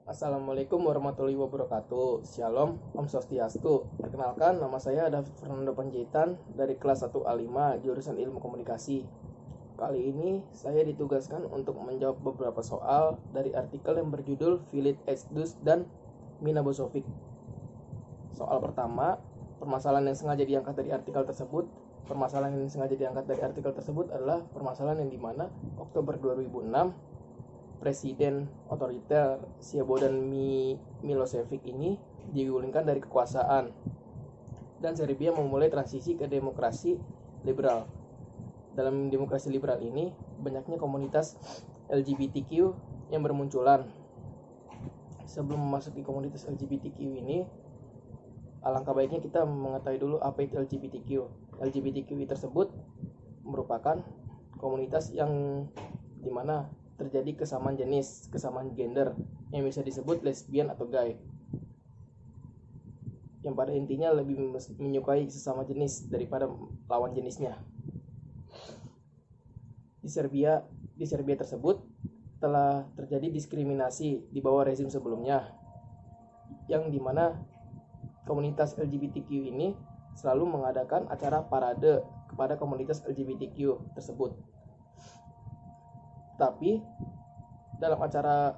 Assalamualaikum warahmatullahi wabarakatuh. Shalom, Om Swastiastu. Perkenalkan, nama saya David Fernando Panjaitan dari kelas 1A5 jurusan Ilmu Komunikasi. Kali ini saya ditugaskan untuk menjawab beberapa soal dari artikel yang berjudul Philip Exdus dan Mina Bosovic. Soal pertama, permasalahan yang sengaja diangkat dari artikel tersebut. Permasalahan yang sengaja diangkat dari artikel tersebut adalah permasalahan yang dimana Oktober 2006 Presiden otoriter Slobodan Milosevic ini digulingkan dari kekuasaan dan Serbia memulai transisi ke demokrasi liberal. Dalam demokrasi liberal ini, banyaknya komunitas LGBTQ yang bermunculan. Sebelum memasuki komunitas LGBTQ ini, alangkah baiknya kita mengetahui dulu apa itu LGBTQ. LGBTQ tersebut merupakan komunitas yang dimana terjadi kesamaan jenis, kesamaan gender yang bisa disebut lesbian atau gay, yang pada intinya lebih menyukai sesama jenis daripada lawan jenisnya. Di Serbia tersebut telah terjadi diskriminasi di bawah rezim sebelumnya, yang dimana komunitas LGBTQ ini selalu mengadakan acara parade kepada komunitas LGBTQ tersebut. Tapi dalam acara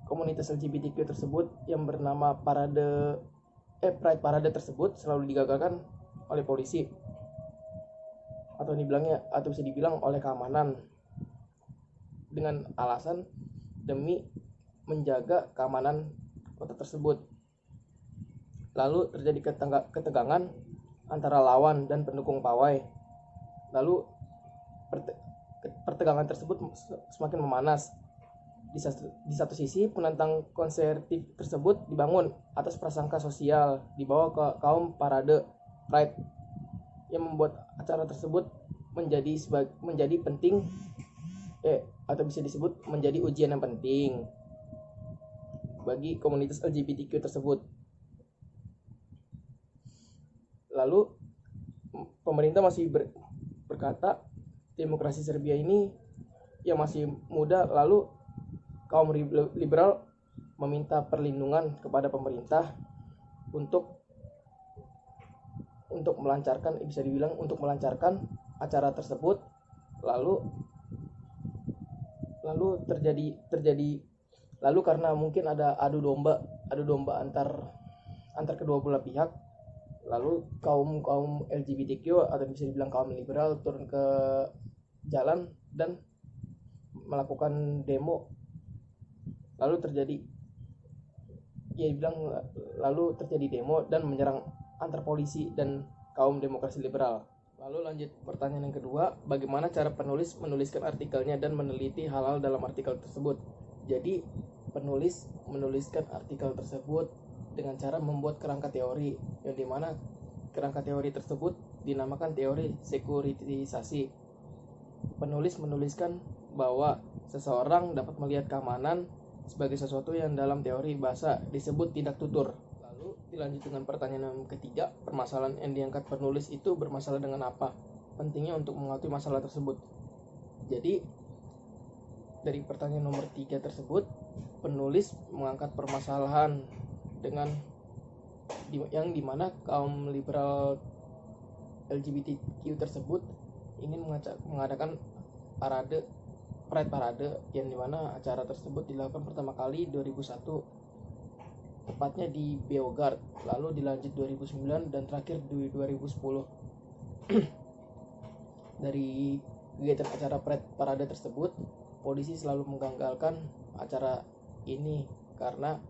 komunitas LGBTQ tersebut yang bernama Pride Parade tersebut selalu digagalkan oleh polisi, atau bisa dibilang oleh keamanan, dengan alasan demi menjaga keamanan kota tersebut. Lalu terjadi ketegangan antara lawan dan pendukung pawai. Lalu pertegangan tersebut semakin memanas. Di satu sisi, penentang konservatif tersebut dibangun atas prasangka sosial di bawah kaum parade Pride, yang membuat acara tersebut menjadi penting, atau bisa disebut menjadi ujian yang penting bagi komunitas LGBTQ tersebut. Lalu pemerintah masih berkata demokrasi Serbia ini yang masih muda. Lalu kaum liberal meminta perlindungan kepada pemerintah untuk melancarkan, bisa dibilang untuk melancarkan acara tersebut. Lalu karena mungkin ada adu domba antar kedua belah pihak, lalu kaum LGBTQ atau bisa dibilang kaum liberal turun ke jalan dan melakukan demo. Lalu terjadi demo dan menyerang antar polisi dan kaum demokrasi liberal. Lalu lanjut pertanyaan yang kedua, bagaimana cara penulis menuliskan artikelnya dan meneliti hal-hal dalam artikel tersebut. Jadi penulis menuliskan artikel tersebut dengan cara membuat kerangka teori, yang dimana kerangka teori tersebut dinamakan teori sekuritisasi. Penulis menuliskan bahwa seseorang dapat melihat keamanan sebagai sesuatu yang dalam teori bahasa disebut tidak tutur. Lalu dilanjut dengan pertanyaan yang ketiga, permasalahan yang diangkat penulis itu bermasalah dengan apa? Pentingnya untuk mengetahui masalah tersebut. Jadi dari pertanyaan nomor 3 tersebut, penulis mengangkat permasalahan dengan yang dimana kaum liberal LGBTQ tersebut ingin mengadakan Pride Parade, yang dimana acara tersebut dilakukan pertama kali 2001, tepatnya di Beograd, lalu dilanjut 2009 dan terakhir di 2010. Dari kegiatan acara Pride Parade tersebut, polisi selalu menggagalkan acara ini karena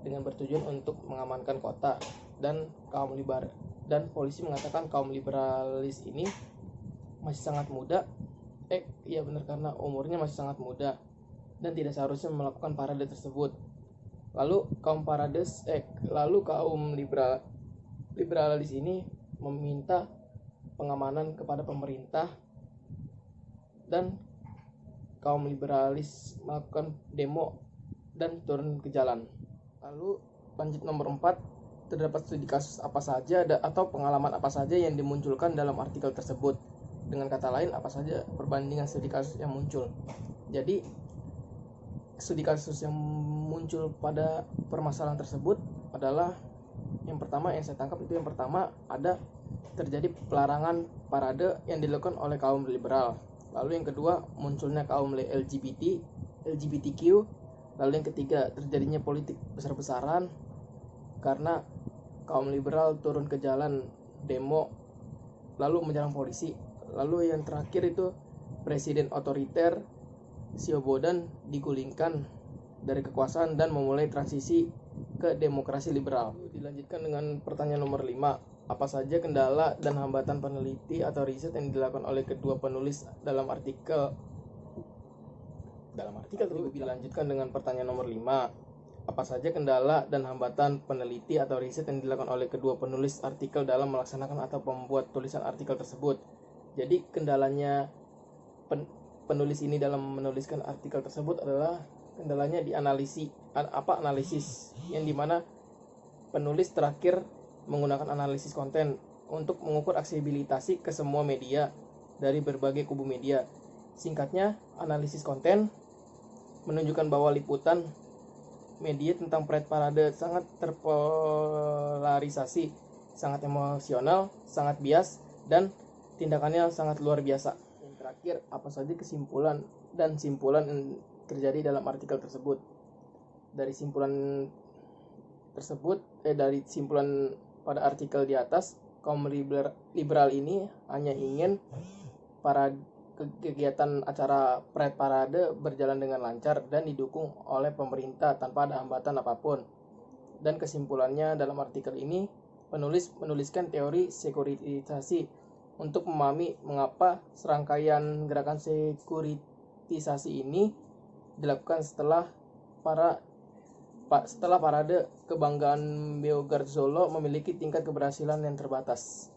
dengan bertujuan untuk mengamankan kota dan polisi mengatakan kaum liberalis ini masih sangat muda. Karena umurnya masih sangat muda dan tidak seharusnya melakukan parade tersebut. Lalu kaum liberalis ini meminta pengamanan kepada pemerintah dan kaum liberalis melakukan demo dan turun ke jalan. Lalu lanjut nomor 4, terdapat studi kasus apa saja atau pengalaman apa saja yang dimunculkan dalam artikel tersebut. Dengan kata lain, apa saja perbandingan studi kasus yang muncul. Jadi studi kasus yang muncul pada permasalahan tersebut adalah yang pertama yang saya tangkap itu, yang pertama ada terjadi pelarangan parade yang dilakukan oleh kaum liberal. Lalu yang kedua munculnya kaum LGBTQ. Lalu yang ketiga terjadinya politik besar-besaran karena kaum liberal turun ke jalan demo lalu menyerang polisi. Lalu yang terakhir itu presiden otoriter Siobodan digulingkan dari kekuasaan dan memulai transisi ke demokrasi liberal. Dilanjutkan dengan pertanyaan nomor 5. Apa saja kendala dan hambatan peneliti atau riset yang dilakukan oleh kedua penulis dalam artikel dilanjutkan dengan pertanyaan nomor 5. Apa saja kendala dan hambatan peneliti atau riset yang dilakukan oleh kedua penulis artikel dalam melaksanakan atau membuat tulisan artikel tersebut. Jadi kendalanya penulis ini dalam menuliskan artikel tersebut adalah kendalanya di analisis, yang dimana penulis terakhir menggunakan analisis konten untuk mengukur aksesibilitas ke semua media dari berbagai kubu media. Singkatnya, analisis konten menunjukkan bahwa liputan media tentang Pride Parade sangat terpolarisasi, sangat emosional, sangat bias, dan tindakannya sangat luar biasa. Yang terakhir, apa saja kesimpulan dan simpulan yang terjadi dalam artikel tersebut? Dari simpulan pada artikel di atas, kaum liberal ini hanya ingin para kegiatan acara Pride Parade berjalan dengan lancar dan didukung oleh pemerintah tanpa ada hambatan apapun. Dan kesimpulannya dalam artikel ini, penulis menuliskan teori sekuritisasi untuk memahami mengapa serangkaian gerakan sekuritisasi ini dilakukan setelah parade kebanggaan Beograd Solo memiliki tingkat keberhasilan yang terbatas.